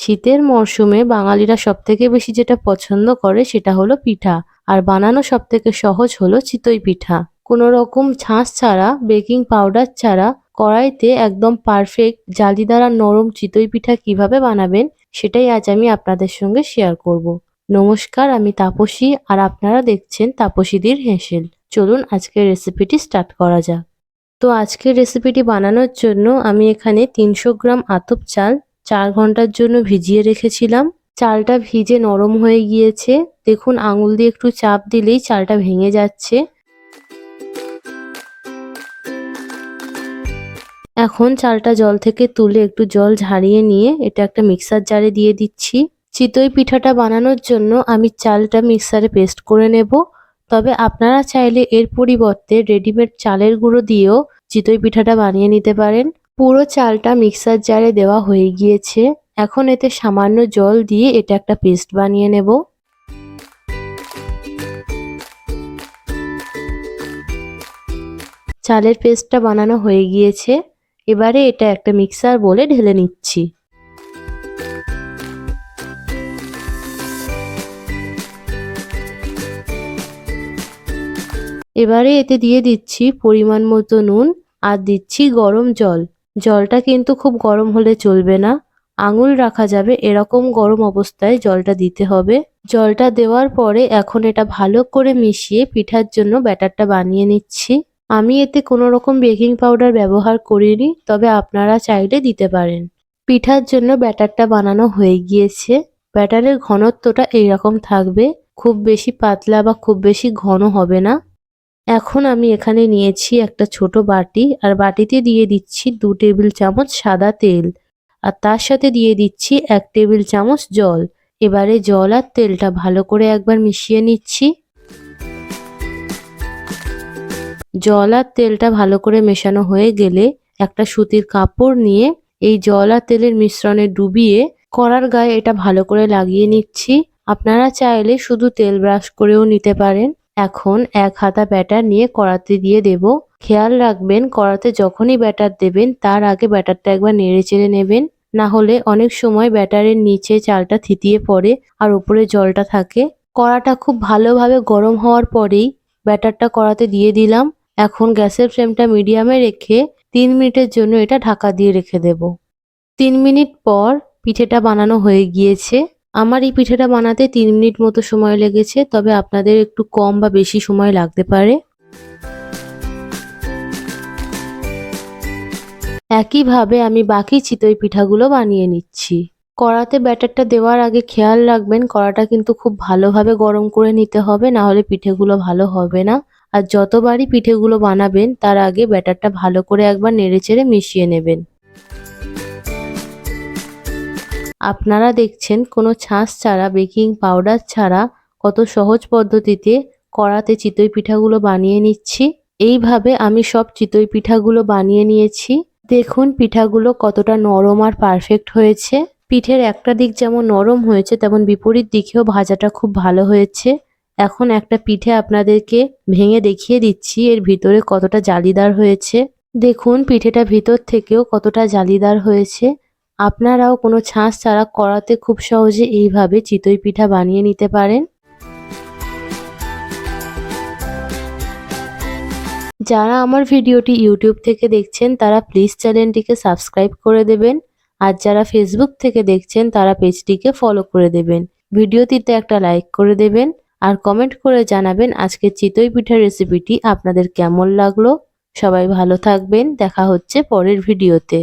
শীতের মরশুমে বাঙালিরা সবথেকে বেশি যেটা পছন্দ করে সেটা হলো পিঠা, আর বানানো সবথেকে সহজ হলো চিতই পিঠা। কোনো রকম ছাঁচ ছাড়া, বেকিং পাউডার ছাড়া কড়াইতে একদম পারফেক্ট জালিদার আর নরম চিতই পিঠা কিভাবে বানাবেন সেটাই আজ আমি আপনাদের সঙ্গে শেয়ার করব। নমস্কার, আমি তাপসী আর আপনারা দেখছেন তাপসীদির হেসেল। চলুন আজকের রেসিপিটি স্টার্ট করা যাক। তো আজকের রেসিপিটি বানানোর জন্য আমি এখানে 300 গ্রাম আতপ চাল 4 ঘন্টার জন্য ভিজিয়ে রেখেছিলাম। চালটা ভিজে নরম হয়ে গিয়েছে। দেখুন আঙুল দিয়ে একটু চাপ দিলেই চালটা ভেঙে যাচ্ছে। এখন চালটা জল থেকে তুলে একটু জল ঝারিয়ে নিয়ে এটা একটা মিক্সার জারে দিয়ে দিচ্ছি। চিতই পিঠাটা বানানোর জন্য আমি চালটা মিক্সারে পেস্ট করে নেব। তবে আপনারা চাইলে এর পরিবর্তে রেডিমেড চালের গুঁড়ো দিয়েও চিতই পিঠাটা বানিয়ে নিতে পারেন। পুরো চালটা মিক্সার জারে দেওয়া হয়ে গিয়েছে। এখন এতে সামান্য জল দিয়ে এটা একটা পেস্ট বানিয়ে নেব। চালের পেস্টটা বানানো হয়ে গিয়েছে। এবারে এটা একটা মিক্সার বোলে ঢেলে নিচ্ছি। এবারে এতে দিয়ে দিচ্ছি পরিমাণ মতো নুন আর দিচ্ছি গরম জল। জলটা কিন্তু খুব গরম হলে চলবে না, আঙুল রাখা যাবে এরকম গরম অবস্থায় জলটা দিতে হবে। জলটা দেওয়ার পরে এখন এটা ভালো করে মিশিয়ে পিঠার জন্য ব্যাটারটা বানিয়ে নিচ্ছি। আমি এতে কোনো রকম বেকিং পাউডার ব্যবহার করিনি, তবে আপনারা চাইলে দিতে পারেন। পিঠার জন্য ব্যাটারটা বানানো হয়ে গিয়েছে। ব্যাটারের ঘনত্বটা এইরকম থাকবে, খুব বেশি পাতলা বা খুব বেশি ঘন হবে না। এখন আমি এখানে নিয়েছি একটা ছোট বাটি, আর বাটিতে দিয়ে দিচ্ছি 2 টেবিল চামচ সাদা তেল, আর তার সাথে দিয়ে দিচ্ছি 1 টেবিল চামচ জল। এবারে জল আর তেলটা ভালো করে একবার মিশিয়ে নিচ্ছি। জল আর তেলটা ভালো করে মেশানো হয়ে গেলে একটা সুতির কাপড় নিয়ে এই জল আর তেলের মিশ্রণে ডুবিয়ে কড়ার গায়ে এটা ভালো করে লাগিয়ে নিচ্ছি। আপনারা চাইলে শুধু তেল ব্রাশ করেও নিতে পারেন। এখন 1 হাতা ব্যাটার নিয়ে কড়াতে দিয়ে দেব। খেয়াল রাখবেন কড়াতে যখনই ব্যাটার দেবেন তার আগে ব্যাটারটা একবার নেড়ে চেড়ে নেবেন, না হলে অনেক সময় ব্যাটারের নিচে চালটা থিতিয়ে পড়ে আর উপরে জলটা থাকে। কড়াটা খুব ভালোভাবে গরম হওয়ার পরেই ব্যাটারটা কড়াতে দিয়ে দিলাম। এখন গ্যাসের ফ্লেমটা মিডিয়ামে রেখে 3 মিনিটের জন্য এটা ঢাকা দিয়ে রেখে দেব। 3 মিনিট পর পিঠেটা বানানো হয়ে গিয়েছে। আমার এই পিঠেটা বানাতে 3 মিনিট মতো সময় লেগেছে, তবে আপনাদের একটু কম বা বেশি সময় লাগতে পারে। একইভাবে আমি বাকি চিতই পিঠাগুলো বানিয়ে নিচ্ছি। কড়াতে ব্যাটারটা দেওয়ার আগে খেয়াল রাখবেন কড়াটা কিন্তু খুব ভালোভাবে গরম করে নিতে হবে, না হলে পিঠেগুলো ভালো হবে না। আর যতবারই পিঠেগুলো বানাবেন তার আগে ব্যাটারটা ভালো করে একবার নেড়েচেড়ে মিশিয়ে নেবেন। আপনারা দেখছেন কোনো ছাঁচ ছাড়া, বেকিং পাউডার ছাড়া কত সহজ পদ্ধতিতে কড়াতে চিতই পিঠাগুলো বানিয়ে নিচ্ছি। এইভাবে আমি সব চিতই পিঠাগুলো বানিয়ে নিয়েছি। দেখুন পিঠাগুলো কতটা নরম আর পারফেক্ট হয়েছে। পিঠের একটা দিক যেমন নরম হয়েছে তেমন বিপরীত দিকেও ভাজাটা খুব ভালো হয়েছে। এখন একটা পিঠে আপনাদেরকে ভেঙে দেখিয়ে দিচ্ছি এর ভিতরে কতটা জালিদার হয়েছে। দেখুন পিঠেটা ভিতর থেকেও কতটা জালিদার হয়েছে। আপনারাও কোনো ছাঁচ ছাড়া কড়াতে খুব সহজে এইভাবে চিতই পিঠা বানিয়ে নিতে পারেন। যারা আমার ভিডিওটি ইউটিউব থেকে দেখছেন তারা প্লিজ চ্যানেলটিকে সাবস্ক্রাইব করে দেবেন, আর যারা ফেসবুক থেকে দেখছেন তারা পেজটিকে ফলো করে দেবেন। ভিডিওটিতে একটা লাইক করে দেবেন আর কমেন্ট করে জানাবেন আজকের চিতই পিঠার রেসিপিটি আপনাদের কেমন লাগলো। সবাই ভালো থাকবেন, দেখা হচ্ছে পরের ভিডিওতে।